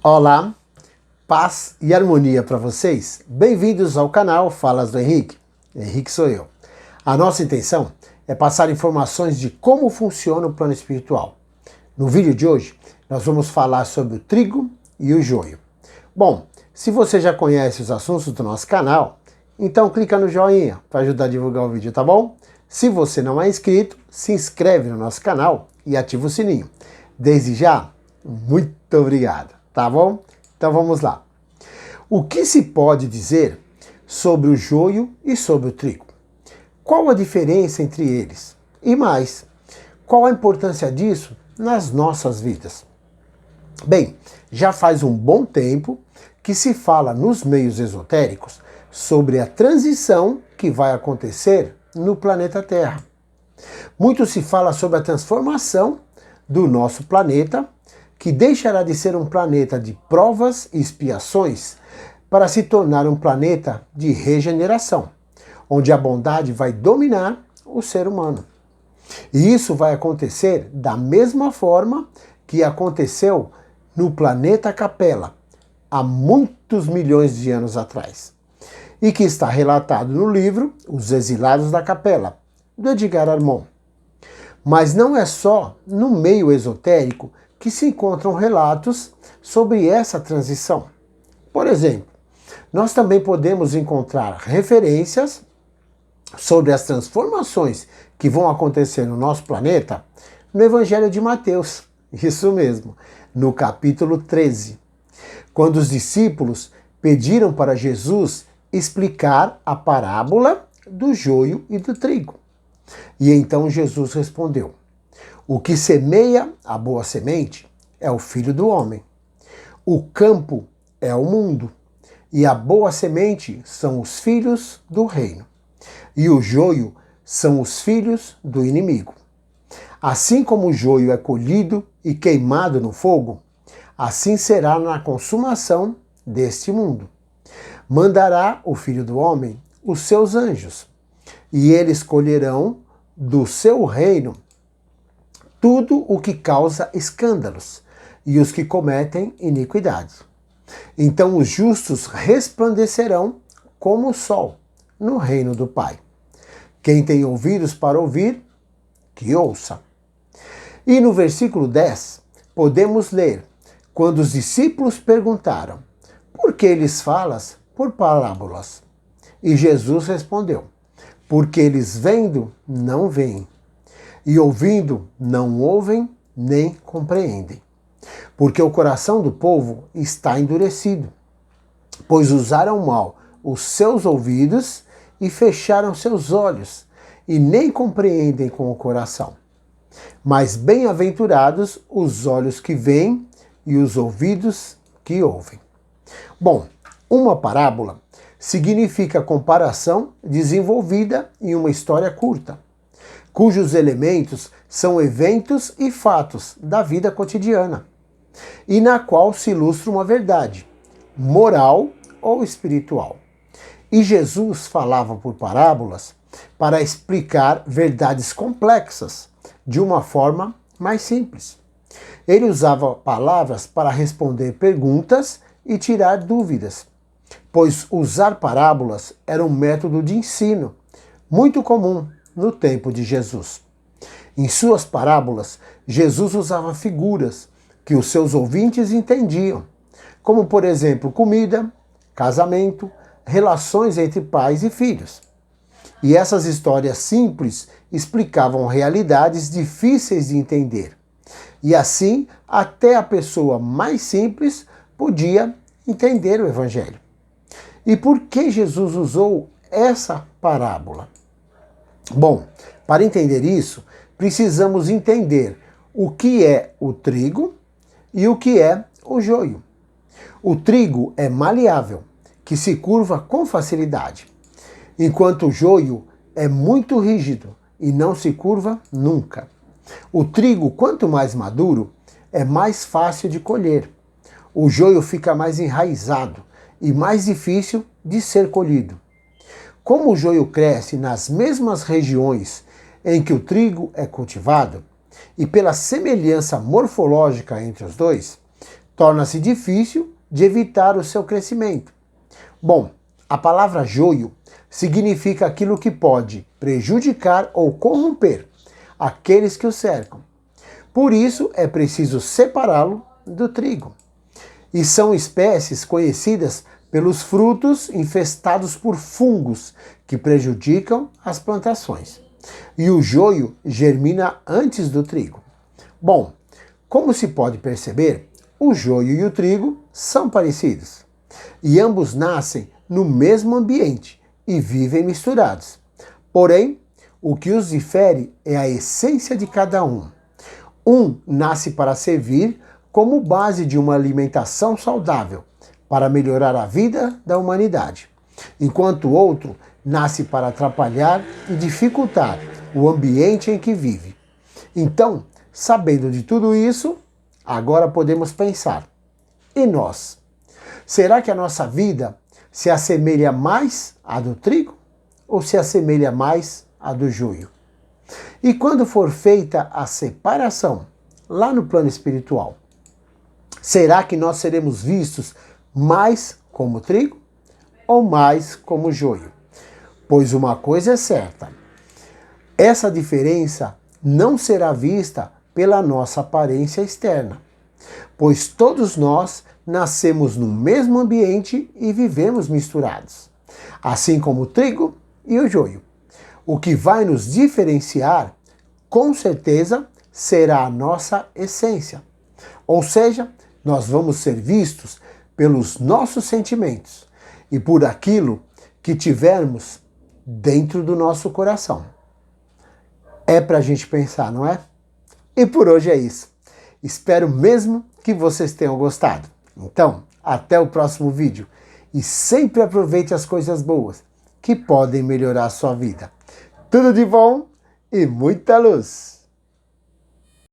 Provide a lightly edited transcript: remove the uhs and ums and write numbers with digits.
Olá, paz e harmonia para vocês. Bem-vindos ao canal Falas do Henrique. Henrique sou eu. A nossa intenção é passar informações de como funciona o plano espiritual. No vídeo de hoje, nós vamos falar sobre o trigo e o joio. Bom, se você já conhece os assuntos do nosso canal, então clica no joinha para ajudar a divulgar o vídeo, tá bom? Se você não é inscrito, se inscreve no nosso canal e ativa o sininho. Desde já, muito obrigado, tá bom? Então vamos lá. O que se pode dizer sobre o joio e sobre o trigo? Qual a diferença entre eles? E mais, qual a importância disso nas nossas vidas? Bem, já faz um bom tempo que se fala nos meios esotéricos sobre a transição que vai acontecer no planeta Terra. Muito se fala sobre a transformação do nosso planeta, que deixará de ser um planeta de provas e expiações para se tornar um planeta de regeneração, onde a bondade vai dominar o ser humano. E isso vai acontecer da mesma forma que aconteceu no planeta Capela, há muitos milhões de anos atrás, e que está relatado no livro Os Exilados da Capela, do Edgar Armond. Mas não é só no meio esotérico que se encontram relatos sobre essa transição. Por exemplo, nós também podemos encontrar referências sobre as transformações que vão acontecer no nosso planeta no Evangelho de Mateus, isso mesmo, no capítulo 13, quando os discípulos pediram para Jesus explicar a parábola do joio e do trigo. E então Jesus respondeu: o que semeia a boa semente é o Filho do Homem. O campo é o mundo, e a boa semente são os filhos do reino, e o joio são os filhos do inimigo. Assim como o joio é colhido e queimado no fogo, assim será na consumação deste mundo. Mandará o Filho do Homem os seus anjos, e eles colherão do seu reino tudo o que causa escândalos e os que cometem iniquidade. Então os justos resplandecerão como o sol no reino do Pai. Quem tem ouvidos para ouvir, que ouça. E no versículo 10, podemos ler, quando os discípulos perguntaram: por que lhes falas por parábolas? E Jesus respondeu: porque eles vendo, não veem, e ouvindo, não ouvem, nem compreendem. Porque o coração do povo está endurecido, pois usaram mal os seus ouvidos e fecharam seus olhos, e nem compreendem com o coração. Mas bem-aventurados os olhos que veem e os ouvidos que ouvem. Bom, uma parábola significa comparação desenvolvida em uma história curta, cujos elementos são eventos e fatos da vida cotidiana, e na qual se ilustra uma verdade, moral ou espiritual. E Jesus falava por parábolas para explicar verdades complexas de uma forma mais simples. Ele usava palavras para responder perguntas e tirar dúvidas, pois usar parábolas era um método de ensino muito comum no tempo de Jesus. Em suas parábolas, Jesus usava figuras que os seus ouvintes entendiam, como, por exemplo, comida, casamento, relações entre pais e filhos. E essas histórias simples explicavam realidades difíceis de entender. E assim, até a pessoa mais simples podia entender o Evangelho. E por que Jesus usou essa parábola? Bom, para entender isso, precisamos entender o que é o trigo e o que é o joio. O trigo é maleável, que se curva com facilidade, enquanto o joio é muito rígido e não se curva nunca. O trigo, quanto mais maduro, é mais fácil de colher. O joio fica mais enraizado e mais difícil de ser colhido. Como o joio cresce nas mesmas regiões em que o trigo é cultivado, e pela semelhança morfológica entre os dois, torna-se difícil de evitar o seu crescimento. Bom, a palavra joio significa aquilo que pode prejudicar ou corromper aqueles que o cercam. Por isso é preciso separá-lo do trigo. E são espécies conhecidas pelos frutos infestados por fungos que prejudicam as plantações. E o joio germina antes do trigo. Bom, como se pode perceber, o joio e o trigo são parecidos. E ambos nascem no mesmo ambiente e vivem misturados. Porém, o que os difere é a essência de cada um. Um nasce para servir como base de uma alimentação saudável, para melhorar a vida da humanidade, enquanto o outro nasce para atrapalhar e dificultar o ambiente em que vive. Então, sabendo de tudo isso, agora podemos pensar: e nós? Será que a nossa vida se assemelha mais à do trigo ou se assemelha mais à do joio? E quando for feita a separação lá no plano espiritual, será que nós seremos vistos mais como trigo ou mais como joio? Pois uma coisa é certa: essa diferença não será vista pela nossa aparência externa, pois todos nós nascemos no mesmo ambiente e vivemos misturados, assim como o trigo e o joio. O que vai nos diferenciar, com certeza, será a nossa essência. Ou seja, nós vamos ser vistos pelos nossos sentimentos e por aquilo que tivermos dentro do nosso coração. É para a gente pensar, não é? E por hoje é isso. Espero mesmo que vocês tenham gostado. Então, até o próximo vídeo. E sempre aproveite as coisas boas que podem melhorar a sua vida. Tudo de bom e muita luz!